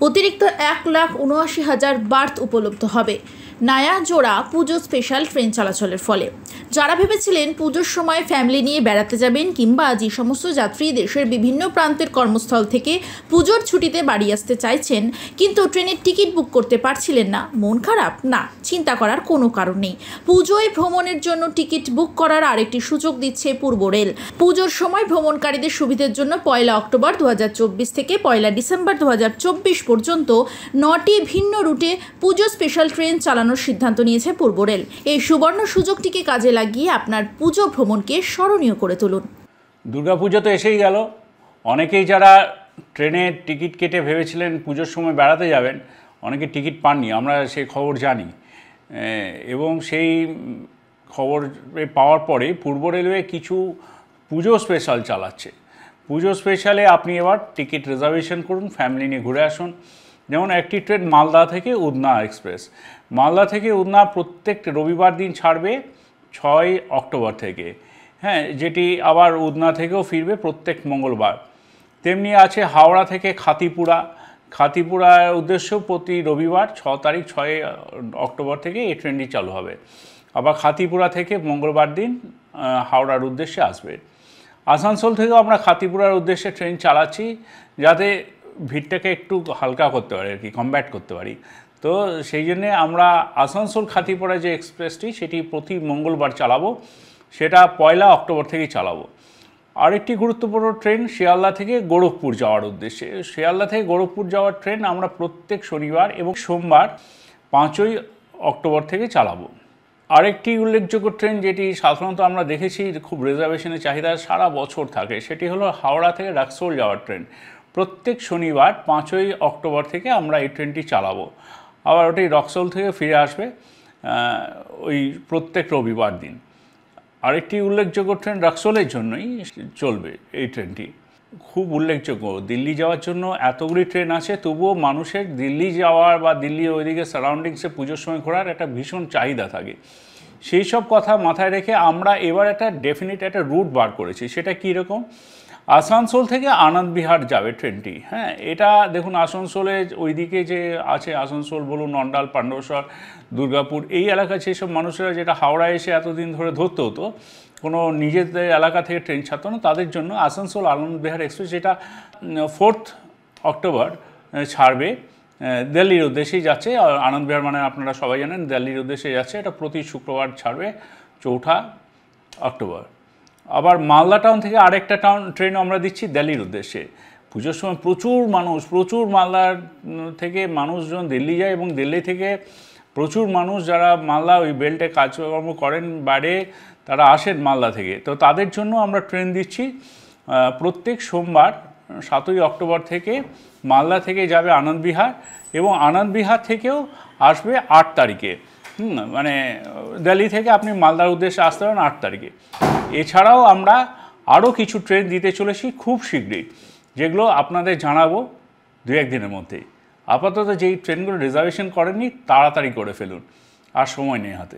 অতিরিক্ত 1,79,000 বার্থ উপলব্ধ হবে নয়া জোড়া পুজো স্পেশাল ট্রেন চলাচলের ফলে। যারা ভেবেছিলেন পুজোর সময় ফ্যামিলি নিয়ে বেড়াতে যাবেন কিংবা যে সমস্ত যাত্রী দেশের বিভিন্ন প্রান্তের কর্মস্থল থেকে পুজোর ছুটিতে বাড়ি আসতে চাইছেন কিন্তু ট্রেনের টিকিট বুক করতে পারছিলেন না, মন খারাপ? না, চিন্তা করার কোনো কারণ নেই। পুজোয় ভ্রমণের জন্য টিকিট বুক করার আরেকটি সুযোগ দিচ্ছে পূর্ব রেল। পুজোর সময় ভ্রমণকারীদের সুবিধার জন্য 1 অক্টোবর 2024 থেকে 1 ডিসেম্বর 2024 পর্যন্ত 9টি ভিন্ন রুটে পুজো স্পেশাল ট্রেন চালানোর সিদ্ধান্ত নিয়েছে পূর্ব রেল। এই সুবর্ণ সুযোগটিকে কাজে লাগিয়ে আপনার পুজো ভ্রমণকে স্মরণীয় করে তুলুন। দুর্গাপুজো তো এসেই গেল। অনেকেই যারা ট্রেনের টিকিট কেটে ভেবেছিলেন পুজোর সময় বেড়াতে যাবেন, অনেকে টিকিট পাননি, আমরা সেই খবর জানি। এবং সেই খবর পাওয়ার পরে পূর্ব রেলওয়ে কিছু পুজো স্পেশাল চালাচ্ছে। পুজো স্পেশালে আপনি এবার টিকিট রিজার্ভেশন করুন, ফ্যামিলি নিয়ে ঘুরে আসুন। যেমন একটি ট্রেন মালদা থেকে উদনা এক্সপ্রেস, মালদা থেকে উদনা প্রত্যেক রবিবার দিন ছাড়বে 6 অক্টোবর থেকে, হ্যাঁ, যেটি আবার উদনা থেকেও ফিরবে প্রত্যেক মঙ্গলবার। তেমনি আছে হাওড়া থেকে খাতিপুরার উদ্দেশ্যেও প্রতি রবিবার 6 অক্টোবর থেকে এই ট্রেনটি চালু হবে। আবার খাতিপুরা থেকে মঙ্গলবার দিন হাওড়ার উদ্দেশ্যে আসবে। আসানসোল থেকেও আমরা খাতিপুরার উদ্দেশ্যে ট্রেন চালাচ্ছি যাতে ভিড়টাকে একটু হালকা করতে পারি, আর কি কমব্যাট করতে পারি। তো সেই জন্যে আমরা আসানসোল খাতিপুরা যে এক্সপ্রেসটি সেটি প্রতি মঙ্গলবার চালাবো, সেটা 1 অক্টোবর থেকেই চালাবো। আরেকটি গুরুত্বপূর্ণ ট্রেন শিয়ালদা থেকে গোরখপুর যাওয়ার উদ্দেশ্যে, শিয়ালদা থেকে গোরখপুর যাওয়ার ট্রেন আমরা প্রত্যেক শনিবার এবং সোমবার 5 অক্টোবর থেকে চালাবো। আরেকটি উল্লেখযোগ্য ট্রেন যেটি সাধারণত আমরা দেখেছি খুব রিজার্ভেশনের চাহিদা সারা বছর থাকে, সেটি হলো হাওড়া থেকে রাক্সোল যাওয়ার ট্রেন। প্রত্যেক শনিবার 5 অক্টোবর থেকে আমরা এই ট্রেনটি চালাবো। আবার ওটি রক্সোল থেকে ফিরে আসবে ওই প্রত্যেক রবিবার দিন। আরেকটি উল্লেখযোগ্য ট্রেন রাক্সোলের জন্যই চলবে এই ট্রেনটি, খুব উল্লেখযোগ্য। দিল্লি যাওয়ার জন্য এতগুলি ট্রেন আছে, তবুও মানুষের দিল্লি যাওয়ার বা দিল্লির ওইদিকে সারাউন্ডিংসে পুজোর সময় ঘোরার একটা ভীষণ চাহিদা থাকে। সেই সব কথা মাথায় রেখে আমরা এবার একটা ডেফিনিট একটা রুট বার করেছি। সেটা কীরকম? আসানসোল থেকে আনন্দবিহার যাবে ট্রেনটি। হ্যাঁ, এটা দেখুন আসানসোলে ওইদিকে যে আছে, আসানসোল বলুন, অন্ডাল, পাণ্ডবসর, দুর্গাপুর, এই এলাকায় সেইসব মানুষেরা যেটা হাওড়ায় এসে এতদিন ধরে ধরতে হতো, কোনো নিজেদের এলাকা থেকে ট্রেন ছাড়তো না, তাদের জন্য আসানসোল আনন্দবিহার এক্সপ্রেস যেটা 4 অক্টোবর ছাড়বে, দিল্লির উদ্দেশ্যেই যাচ্ছে। আনন্দবিহার মানে আপনারা সবাই জানেন দিল্লির উদ্দেশ্যে যাচ্ছে। এটা প্রতি শুক্রবার ছাড়বে 4 অক্টোবর। আবার মালদা টাউন থেকে আরেকটা ট্রেন আমরা দিচ্ছি দিল্লির উদ্দেশ্যে। পুজোর সময় প্রচুর মালদার থেকে মানুষজন দিল্লি যায় এবং দিল্লি থেকে প্রচুর মানুষ যারা মালদা ওই বেল্টে কাজকর্ম করেন বাইরে, তারা আসেন মালদা থেকে। তো তাদের জন্য আমরা ট্রেন দিচ্ছি প্রত্যেক সোমবার 7 অক্টোবর থেকে। মালদা থেকে যাবে আনন্দবিহার এবং আনন্দবিহার থেকেও আসবে 8 তারিখে। মানে দিল্লি থেকে আপনি মালদার উদ্দেশ্যে আসতে পারেন 8 তারিখে। এছাড়াও আমরা আরও কিছু ট্রেন দিতে চলেছি খুব শীঘ্রই, যেগুলো আপনাদের জানাবো 2-1 দিনের মধ্যেই। আপাতত যেই ট্রেনগুলো রিজার্ভেশন করেননি তাড়াতাড়ি করে ফেলুন, আর সময় নেই হাতে।